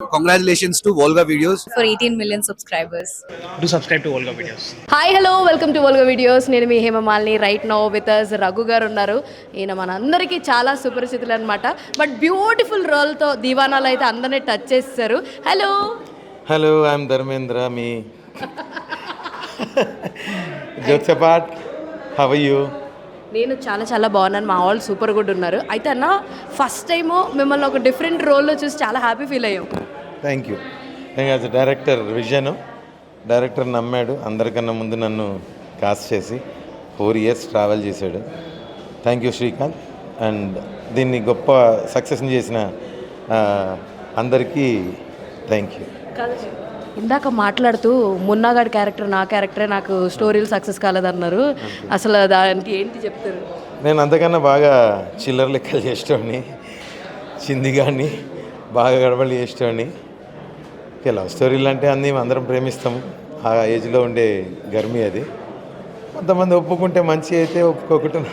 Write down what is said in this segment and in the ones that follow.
Congratulations to Volga Videos. for 18 million subscribers. Do subscribe to Volga Videos. Hi hello welcome to Volga videos. నేను మీ Hemamalini. Right now with us Raghu garu ఉన్నారు. ఈయన మనందరికీ చాలా సుపరిచితులు అనమాట. But beautiful రోల్తో దీవానాలు అయితే అందరినీ టచ్ చేస్తారు. Hello hello, I am Dharmendra. మీ jokes apart, how are you? నేను చాలా చాలా బాగున్నాను. మా వాళ్ళు సూపర్ గుడ్ ఉన్నారు. అయితే అన్న ఫస్ట్ టైము మిమ్మల్ని ఒక డిఫరెంట్ రోల్లో చూసి చాలా హ్యాపీ ఫీల్ అయ్యాం. Thank you. As director vision, director నమ్మాడు. అందరికన్నా ముందు నన్ను కాస్ట్ చేసి 4 years ట్రావెల్ చేశాడు. Thank you Srikanth. అండ్ దీన్ని గొప్ప సక్సెస్ని చేసిన అందరికీ థ్యాంక్ యూ. ఇందాక మాట్లాడుతూ మున్నాగాడి క్యారెక్టర్ నా క్యారెక్టరే, నాకు స్టోరీలు సక్సెస్ కాలేదన్నారు. అసలు దానికి ఏంటి చెప్తారు? నేను అంతకన్నా బాగా చిల్లర లెక్కలు చేసేవాడిని, చిందిగాడిని, బాగా గడబడి చేసేవాడిని. ఓకే, లవ్ స్టోరీలు అంటే అన్నీ అందరం ప్రేమిస్తాము. ఆ ఏజ్లో ఉండే గర్మీ అది. కొంతమంది ఒప్పుకుంటే మంచి అయితే, ఒప్పుకోకుండా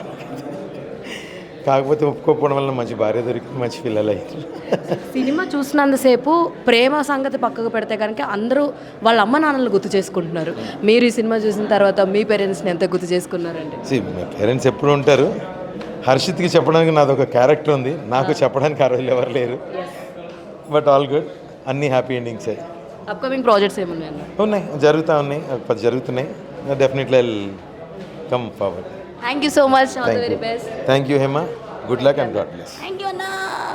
కాకపోతే ఒప్పుకోకపోవడం వల్ల మంచి భార్య దొరికి మంచి పిల్లలు అయ్యారు. సినిమా చూసినంతసేపు ప్రేమ సంగతి పక్కకు పెడితే కనుక అందరూ వాళ్ళ అమ్మ నాన్నలు గుర్తు చేసుకుంటున్నారు. మీరు ఈ సినిమా చూసిన తర్వాత మీ పేరెంట్స్ని ఎంత గుర్తు చేసుకున్నారండి? మా పేరెంట్స్ ఎప్పుడు ఉంటారు. హర్షిత్కి చెప్పడానికి నాది ఒక క్యారెక్టర్ ఉంది, నాకు చెప్పడానికి ఆ రోజులు ఎవరు లేరు. బట్ ఆల్ గుడ్, అన్నీ హ్యాపీ ఎండింగ్సే. అప్కమింగ్ ప్రాజెక్ట్స్ ఏమున్నాయన్న? ఉన్నాయి, జరుగుతున్నాయి. Definitely I will come forward. Thank you so much. All the very best. Thank you Hema. Good luck and god bless. Thank you అన్నా.